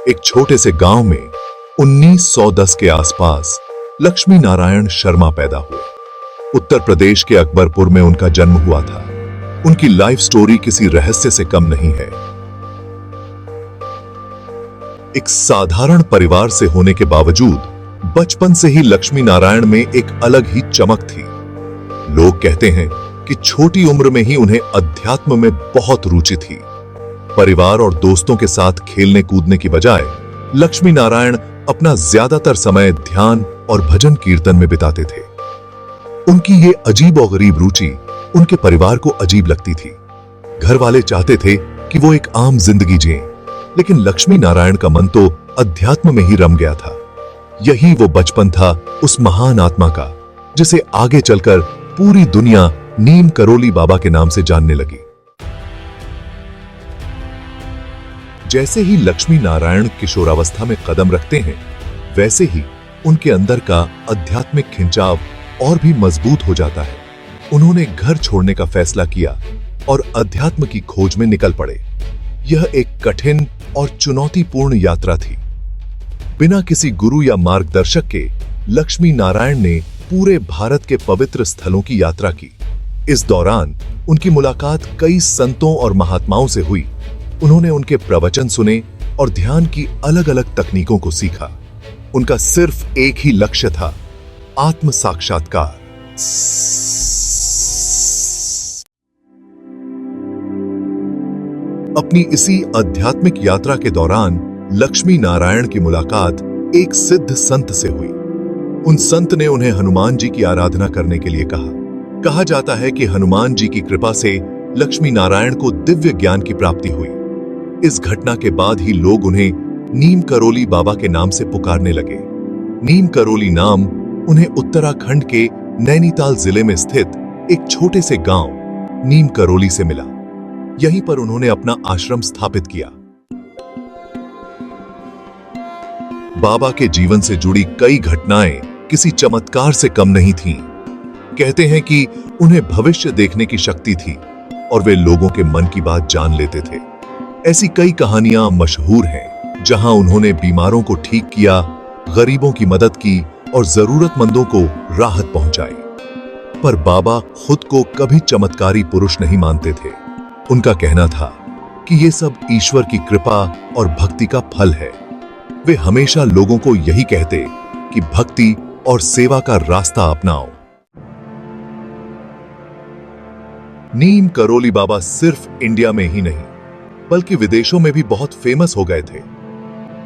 एक छोटे से गांव में 1910 के आसपास लक्ष्मी नारायण शर्मा पैदा हुए। उत्तर प्रदेश के अकबरपुर में उनका जन्म हुआ था। उनकी लाइफ स्टोरी किसी रहस्य से कम नहीं है। एक साधारण परिवार से होने के बावजूद बचपन से ही लक्ष्मी नारायण में एक अलग ही चमक थी। लोग कहते हैं कि छोटी उम्र में ही उन्हें अध्यात्म में बहुत रुचि थी। परिवार और दोस्तों के साथ खेलने कूदने की बजाय लक्ष्मी नारायण अपना ज्यादातर समय ध्यान और भजन कीर्तन में बिताते थे। उनकी ये अजीब और गरीब रुचि उनके परिवार को अजीब लगती थी। घर वाले चाहते थे कि वो एक आम जिंदगी जिएं, लेकिन लक्ष्मी नारायण का मन तो अध्यात्म में ही रम गया था। यही वो बचपन था उस महान आत्मा का, जिसे आगे चलकर पूरी दुनिया नीम करोली बाबा के नाम से जानने लगी। जैसे ही लक्ष्मी नारायण किशोरावस्था में कदम रखते हैं, वैसे ही उनके अंदर का आध्यात्मिक खिंचाव और भी मजबूत हो जाता है। उन्होंने घर छोड़ने का फैसला किया और अध्यात्म की खोज में निकल पड़े। यह एक कठिन और चुनौतीपूर्ण यात्रा थी। बिना किसी गुरु या मार्गदर्शक के लक्ष्मी नारायण ने पूरे भारत के पवित्र स्थलों की यात्रा की। इस दौरान उनकी मुलाकात कई संतों और महात्माओं से हुई। उन्होंने उनके प्रवचन सुने और ध्यान की अलग अलग तकनीकों को सीखा। उनका सिर्फ एक ही लक्ष्य था, आत्म साक्षात्कार। अपनी इसी आध्यात्मिक यात्रा के दौरान लक्ष्मी नारायण की मुलाकात एक सिद्ध संत से हुई। उन संत ने उन्हें हनुमान जी की आराधना करने के लिए कहा जाता है कि हनुमान जी की कृपा से लक्ष्मी नारायण को दिव्य ज्ञान की प्राप्ति हुई। इस घटना के बाद ही लोग उन्हें नीम करोली बाबा के नाम से पुकारने लगे। नीम करोली नाम उन्हें उत्तराखंड के नैनीताल जिले में स्थित एक छोटे से गांव नीम करोली से मिला। यहीं पर उन्होंने अपना आश्रम स्थापित किया। बाबा के जीवन से जुड़ी कई घटनाएं किसी चमत्कार से कम नहीं थीं। कहते हैं कि उन्हें भविष्य देखने की शक्ति थी और वे लोगों के मन की बात जान लेते थे। ऐसी कई कहानियां मशहूर हैं जहां उन्होंने बीमारों को ठीक किया, गरीबों की मदद की और जरूरतमंदों को राहत पहुंचाई। पर बाबा खुद को कभी चमत्कारी पुरुष नहीं मानते थे। उनका कहना था कि ये सब ईश्वर की कृपा और भक्ति का फल है। वे हमेशा लोगों को यही कहते कि भक्ति और सेवा का रास्ता अपनाओ। नीम करोली बाबा सिर्फ इंडिया में ही नहीं बल्कि विदेशों में भी बहुत फेमस हो गए थे।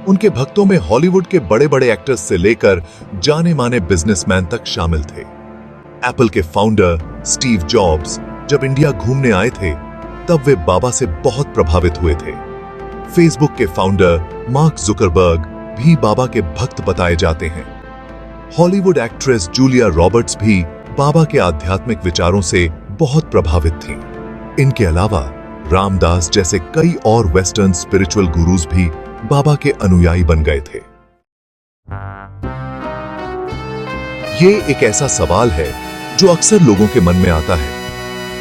उनके भक्तों में हॉलीवुड के बड़े बड़े एक्टर्स से लेकर जाने माने बिजनेसमैन तक शामिल थे। एप्पल के फाउंडर स्टीव जॉब्स जब इंडिया घूमने आए थे, तब वे बाबा से बहुत प्रभावित हुए थे। फेसबुक के फाउंडर मार्क जुकरबर्ग भी बाबा के भक्त बताए जाते हैं। हॉलीवुड एक्ट्रेस जूलिया रॉबर्ट्स भी बाबा के आध्यात्मिक विचारों से बहुत प्रभावित थीं। इनके अलावा रामदास जैसे कई और वेस्टर्न स्पिरिचुअल गुरुज भी बाबा के अनुयायी बन गए थे। ये एक ऐसा सवाल है जो अक्सर लोगों के मन में आता है,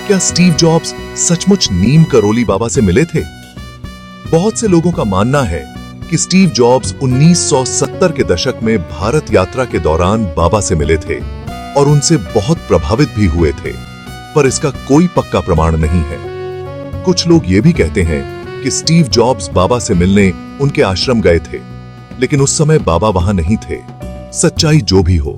क्या स्टीव जॉब्स सचमुच नीम करोली बाबा से मिले थे? बहुत से लोगों का मानना है कि स्टीव जॉब्स 1970 के दशक में भारत यात्रा के दौरान बाबा से मिले थे और उनसे बहुत प्रभावित भी हुए थे, पर इसका कोई पक्का प्रमाण नहीं है। कुछ लोग ये भी कहते हैं कि स्टीव जॉब्स बाबा से मिलने उनके आश्रम गए थे, लेकिन उस समय बाबा वहां नहीं थे। सच्चाई जो भी हो,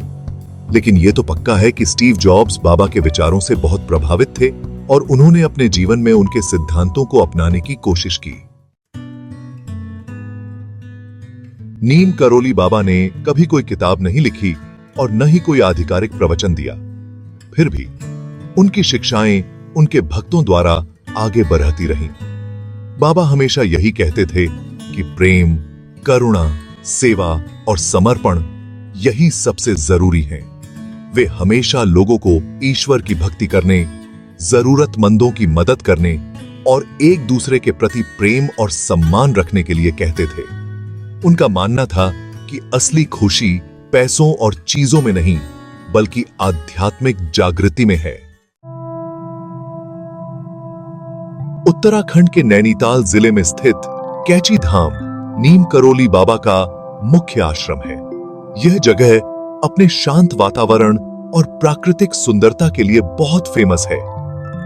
लेकिन ये तो पक्का है कि स्टीव जॉब्स बाबा के विचारों से बहुत प्रभावित थे और उन्होंने अपने जीवन में उनके सिद्धांतों को अपनाने की कोशिश की। नीम करोली बाबा ने कभी कोई किताब नहीं लिखी और न ही कोई आधिकारिक प्रवचन दिया। फिर भी उनकी शिक्षाएं उनके भक्तों द्वारा आगे बढ़ती रहीं। बाबा हमेशा यही कहते थे कि प्रेम, करुणा, सेवा और समर्पण यही सबसे जरूरी है। वे हमेशा लोगों को ईश्वर की भक्ति करने, जरूरतमंदों की मदद करने और एक दूसरे के प्रति प्रेम और सम्मान रखने के लिए कहते थे। उनका मानना था कि असली खुशी पैसों और चीजों में नहीं, बल्कि आध्यात्मिक जागृति में है। उत्तराखंड के नैनीताल जिले में स्थित कैची धाम नीम करोली बाबा का मुख्य आश्रम है। यह जगह अपने शांत वातावरण और प्राकृतिक सुंदरता के लिए बहुत फेमस है।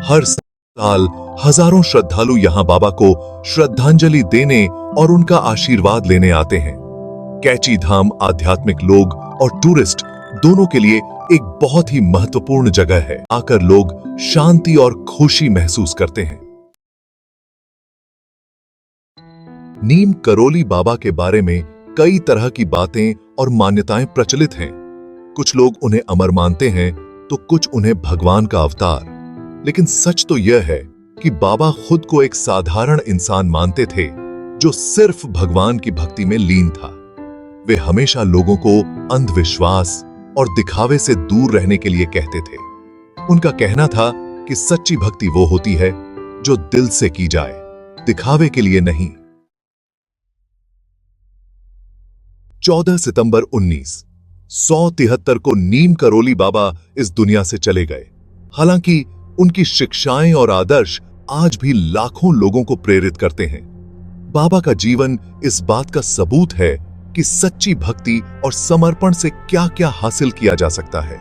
हर साल हजारों श्रद्धालु यहां बाबा को श्रद्धांजलि देने और उनका आशीर्वाद लेने आते हैं। कैची धाम आध्यात्मिक लोग और टूरिस्ट दोनों के लिए एक बहुत ही महत्वपूर्ण जगह है। आकर लोग शांति और खुशी महसूस करते हैं। नीम करोली बाबा के बारे में कई तरह की बातें और मान्यताएं प्रचलित हैं। कुछ लोग उन्हें अमर मानते हैं तो कुछ उन्हें भगवान का अवतार। लेकिन सच तो यह है कि बाबा खुद को एक साधारण इंसान मानते थे जो सिर्फ भगवान की भक्ति में लीन था। वे हमेशा लोगों को अंधविश्वास और दिखावे से दूर रहने के लिए कहते थे। उनका कहना था कि सच्ची भक्ति वो होती है जो दिल से की जाए, दिखावे के लिए नहीं। 14 सितंबर 1973 को नीम करोली बाबा इस दुनिया से चले गए। हालांकि उनकी शिक्षाएं और आदर्श आज भी लाखों लोगों को प्रेरित करते हैं। बाबा का जीवन इस बात का सबूत है कि सच्ची भक्ति और समर्पण से क्या क्या हासिल किया जा सकता है।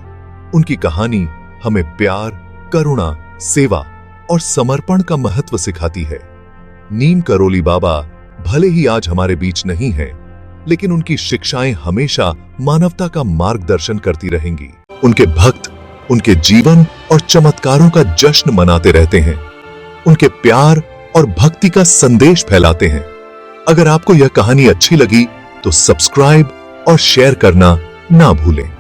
उनकी कहानी हमें प्यार, करुणा, सेवा और समर्पण का महत्व सिखाती है। नीम करोली बाबा भले ही आज हमारे बीच नहीं हैं, लेकिन उनकी शिक्षाएं हमेशा मानवता का मार्गदर्शन करती रहेंगी। उनके भक्त उनके जीवन और चमत्कारों का जश्न मनाते रहते हैं। उनके प्यार और भक्ति का संदेश फैलाते हैं। अगर आपको यह कहानी अच्छी लगी तो सब्सक्राइब और शेयर करना ना भूलें।